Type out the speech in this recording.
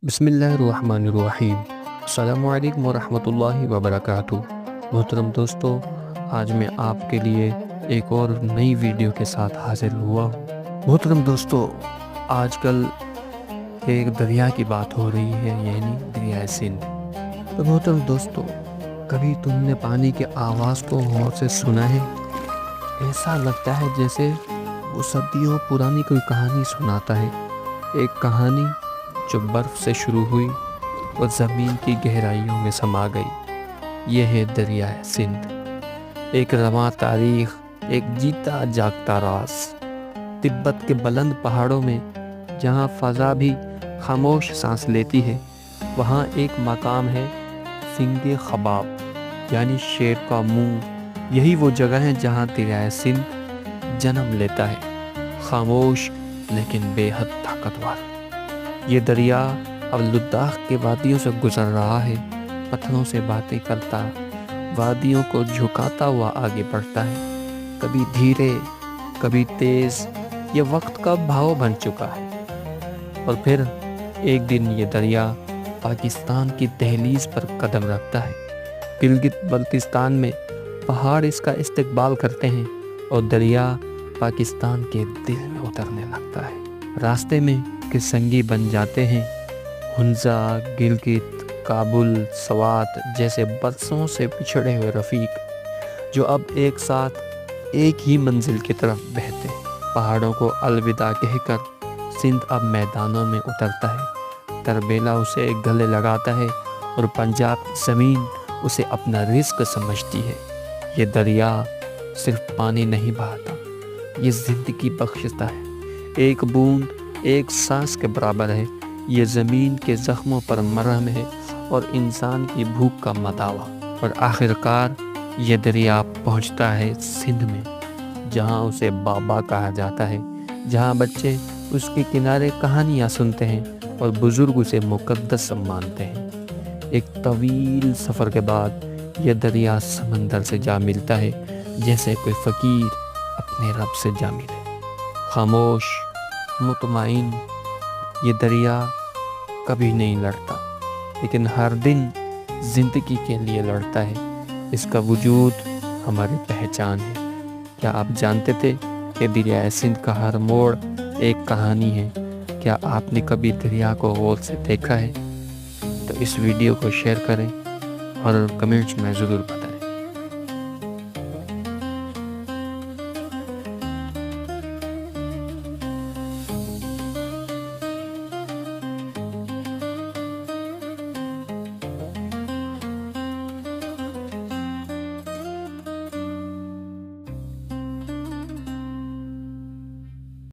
بسم اللہ الرحمن الرحیم۔ السلام علیکم ورحمۃ اللہ وبرکاتہ۔ محترم دوستو، آج میں آپ کے لیے ایک اور نئی ویڈیو کے ساتھ حاضر ہوا ہوں۔ محترم دوستو، آج کل ایک دریا کی بات ہو رہی ہے، یعنی دریائے سندھ۔ تو محترم دوستو، کبھی تم نے پانی کے آواز کو غور سے سنا ہے؟ ایسا لگتا ہے جیسے وہ صدیوں پرانی کوئی کہانی سناتا ہے، ایک کہانی جو برف سے شروع ہوئی اور زمین کی گہرائیوں میں سما گئی۔ یہ ہے دریائے سندھ، ایک رواں تاریخ، ایک جیتا جاگتا راز۔ تبت کے بلند پہاڑوں میں جہاں فضا بھی خاموش سانس لیتی ہے، وہاں ایک مقام ہے سنگ خباب، یعنی شیر کا منہ۔ یہی وہ جگہ ہے جہاں دریائے سندھ جنم لیتا ہے، خاموش لیکن بے حد طاقتور۔ یہ دریا اب لداخ کے وادیوں سے گزر رہا ہے، پتھروں سے باتیں کرتا، وادیوں کو جھکاتا ہوا آگے بڑھتا ہے، کبھی دھیرے کبھی تیز۔ یہ وقت کا بہاؤ بن چکا ہے، اور پھر ایک دن یہ دریا پاکستان کی دہلیز پر قدم رکھتا ہے۔ گلگت بلتستان میں پہاڑ اس کا استقبال کرتے ہیں اور دریا پاکستان کے دل میں اترنے لگتا ہے۔ راستے میں سنگی بن جاتے ہیں ہنزا، گلگت، کابل، سوات جیسے برسوں سے پچھڑے ہوئے رفیق، جو اب ایک ساتھ ایک ہی منزل کی طرف بہتے ہیں۔ پہاڑوں کو الوداع کہہ کر سندھ اب میدانوں میں اترتا ہے۔ تربیلا اسے گلے لگاتا ہے اور پنجاب کی زمین اسے اپنا رزق سمجھتی ہے۔ یہ دریا صرف پانی نہیں بہاتا، یہ زندگی بخشتا ہے۔ ایک بوند ایک سانس کے برابر ہے۔ یہ زمین کے زخموں پر مرہم ہے اور انسان کی بھوک کا مداوا۔ اور آخرکار یہ دریا پہنچتا ہے سندھ میں، جہاں اسے بابا کہا جاتا ہے، جہاں بچے اس کے کنارے کہانیاں سنتے ہیں اور بزرگ اسے مقدس مانتے ہیں۔ ایک طویل سفر کے بعد یہ دریا سمندر سے جا ملتا ہے، جیسے کوئی فقیر اپنے رب سے جا ملے۔ خاموش، مطمئن، یہ دریا کبھی نہیں لڑتا، لیکن ہر دن زندگی کے لیے لڑتا ہے۔ اس کا وجود ہماری پہچان ہے۔ کیا آپ جانتے تھے کہ دریائے سندھ کا ہر موڑ ایک کہانی ہے؟ کیا آپ نے کبھی دریا کو غور سے دیکھا ہے؟ تو اس ویڈیو کو شیئر کریں اور کمنٹس میں ضرور بتائیں۔